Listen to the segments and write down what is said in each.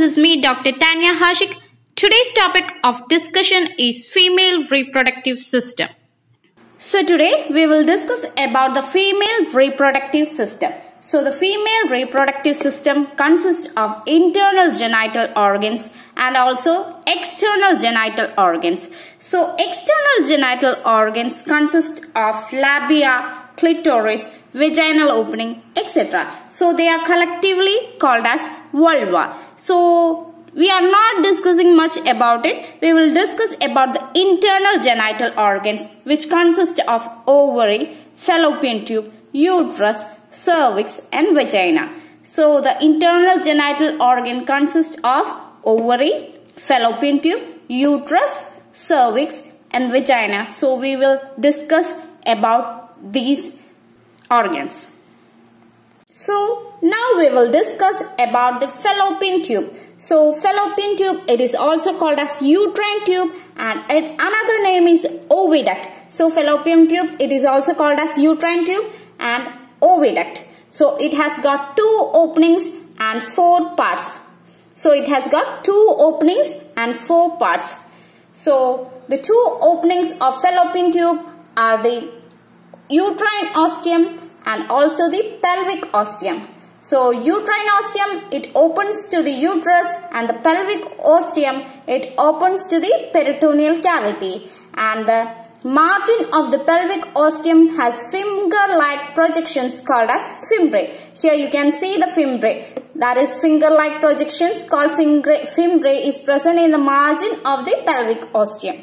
is me, Dr. Tanya Hashik. Today's topic of discussion is female reproductive system. So today we will discuss about the female reproductive system. So the female reproductive system consists of internal genital organs and also external genital organs. So external genital organs consist of labia, clitoris, vaginal opening, etc. So they are collectively called as vulva. So we are not discussing much about it. We will discuss about the internal genital organs, which consist of ovary, fallopian tube, uterus, cervix and vagina. So the internal genital organ consists of ovary, fallopian tube, uterus, cervix and vagina. So we will discuss about these organs. So now we will discuss about the fallopian tube. So fallopian tube, it is also called as uterine tube, and another name is oviduct. So fallopian tube, it is also called as uterine tube and oviduct. So it has got 2 openings and 4 parts. So it has got 2 openings and 4 parts. So the 2 openings of fallopian tube are the uterine ostium and also the pelvic ostium. So uterine ostium, it opens to the uterus, and the pelvic ostium, it opens to the peritoneal cavity, and the margin of the pelvic ostium has finger-like projections called as fimbriae. Here you can see the fimbriae. That is finger-like projections called fimbriae is present in the margin of the pelvic ostium.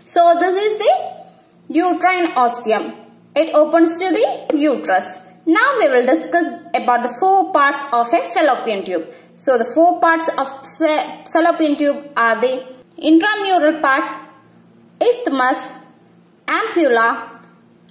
So this is the uterine ostium. It opens to the uterus. Now we will discuss about the 4 parts of a fallopian tube. So the 4 parts of fallopian tube are the intramural part, isthmus, ampulla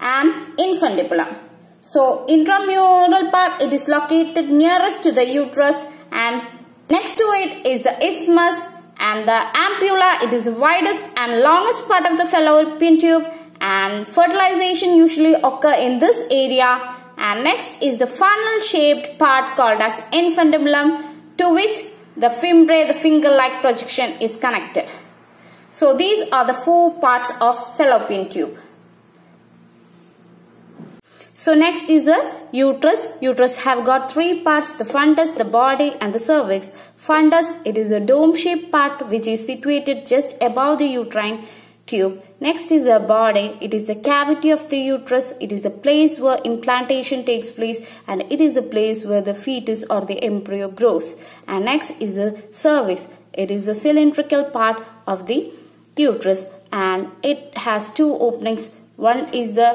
and infundibulum. So intramural part, it is located nearest to the uterus, and next to it is the isthmus, and the ampulla, it is the widest and longest part of the fallopian tube, and fertilization usually occur in this area. And next is the funnel shaped part called as infundibulum, to which the fimbriae, the finger-like projection, is connected. So these are the 4 parts of fallopian tube. So next is the uterus. Uterus have got 3 parts: the fundus, the body and the cervix. Fundus, it is a dome-shaped part which is situated just above the uterine tube. Next is the body. It is the cavity of the uterus. It is the place where implantation takes place, and it is the place where the fetus or the embryo grows. And next is the cervix. It is the cylindrical part of the uterus, and it has 2 openings. One is the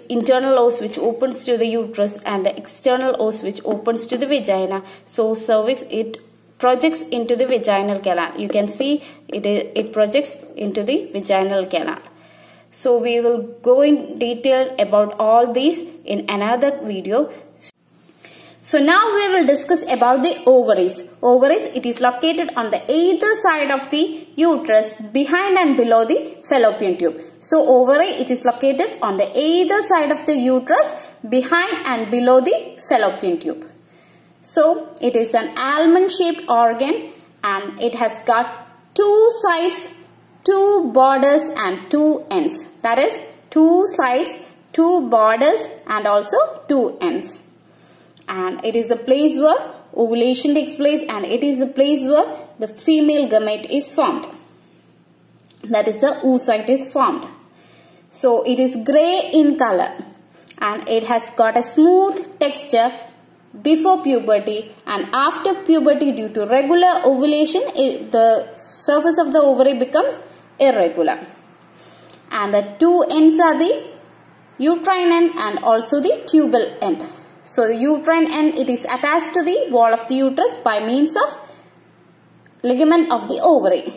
internal os which opens to the uterus, and the external os which opens to the vagina. So cervix, it projects into the vaginal canal. You can see it projects into the vaginal canal. So we will go in detail about all these in another video. So now we will discuss about the ovaries. Ovaries, it is located on the either side of the uterus, behind and below the fallopian tube. So ovary, it is located on the either side of the uterus, behind and below the fallopian tube. So it is an almond-shaped organ, and it has got 2 sides, 2 borders and 2 ends. That is 2 sides, 2 borders and also 2 ends. And it is the place where ovulation takes place, and it is the place where the female gamete is formed. That is, the oocyte is formed. So it is grey in color, and it has got a smooth texture before puberty, and after puberty, due to regular ovulation, the surface of the ovary becomes irregular. And the 2 ends are the uterine end and also the tubal end. So the uterine end, it is attached to the wall of the uterus by means of ligament of the ovary,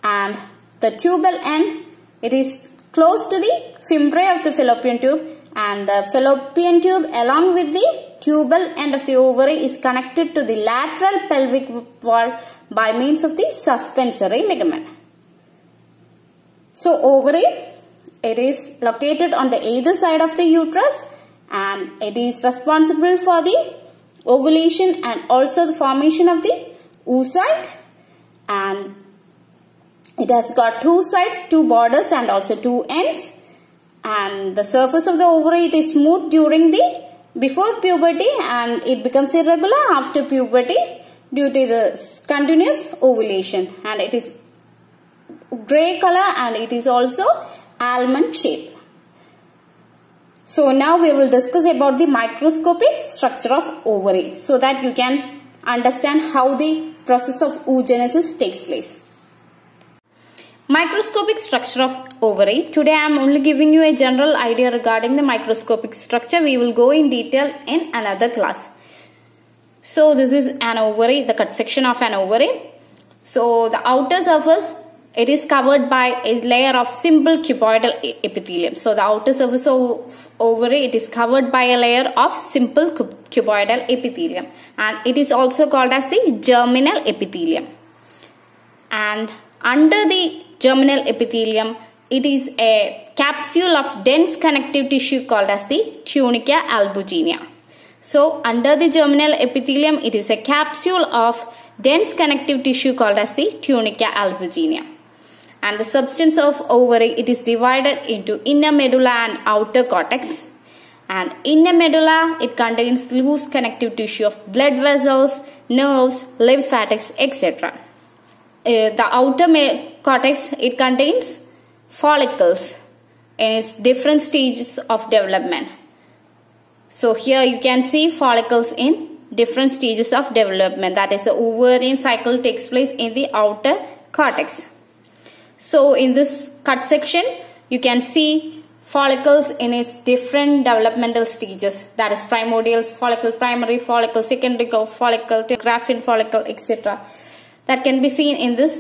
and the tubal end, it is close to the fimbriae of the fallopian tube, and the fallopian tube along with the tubal end of the ovary is connected to the lateral pelvic wall by means of the suspensory ligament. So ovary, it is located on the either side of the uterus, and it is responsible for the ovulation and also the formation of the oocyte, and it has got two sides, two borders and also two ends, and the surface of the ovary, it is smooth during the before puberty and it becomes irregular after puberty due to the continuous ovulation, and it is grey color and it is also almond shape. So now we will discuss about the microscopic structure of ovary so that you can understand how the process of oogenesis takes place. Microscopic structure of ovary. Today I am only giving you a general idea regarding the microscopic structure. We will go in detail in another class. So this is an ovary, the cut section of an ovary. So the outer surface, it is covered by a layer of simple cuboidal epithelium. So the outer surface of ovary, it is covered by a layer of simple cuboidal epithelium, and it is also called as the germinal epithelium. And under the germinal epithelium, it is a capsule of dense connective tissue called as the tunica albuginea. So under the germinal epithelium, it is a capsule of dense connective tissue called as the tunica albuginea. And the substance of ovary, it is divided into inner medulla and outer cortex. And inner medulla, it contains loose connective tissue of blood vessels, nerves, lymphatics, etc. The outer cortex, it contains follicles in its different stages of development. So here you can see follicles in different stages of development. That is, the ovarian cycle takes place in the outer cortex. So in this cut section, you can see follicles in its different developmental stages. That is primordial follicle, primary follicle, secondary follicle, Graafian follicle, etc. That can be seen in this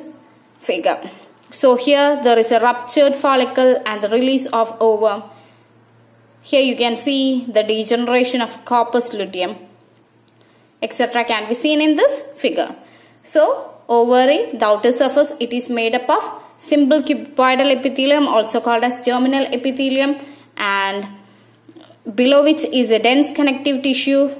figure. So here there is a ruptured follicle and the release of ovum. Here you can see the degeneration of corpus luteum, etc. can be seen in this figure. So ovary, the outer surface, it is made up of simple cuboidal epithelium, also called as germinal epithelium, and below which is a dense connective tissue,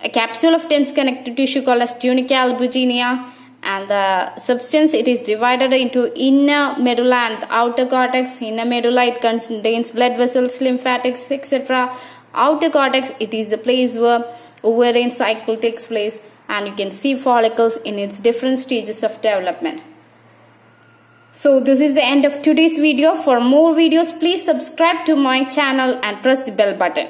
a capsule of dense connective tissue called as tunica albuginea, and the substance, it is divided into inner medulla and the outer cortex. Inner medulla, it contains blood vessels, lymphatics, etc. Outer cortex, it is the place where ovarian cycle takes place, and you can see follicles in its different stages of development. So this is the end of today's video. For more videos, please subscribe to my channel and press the bell button.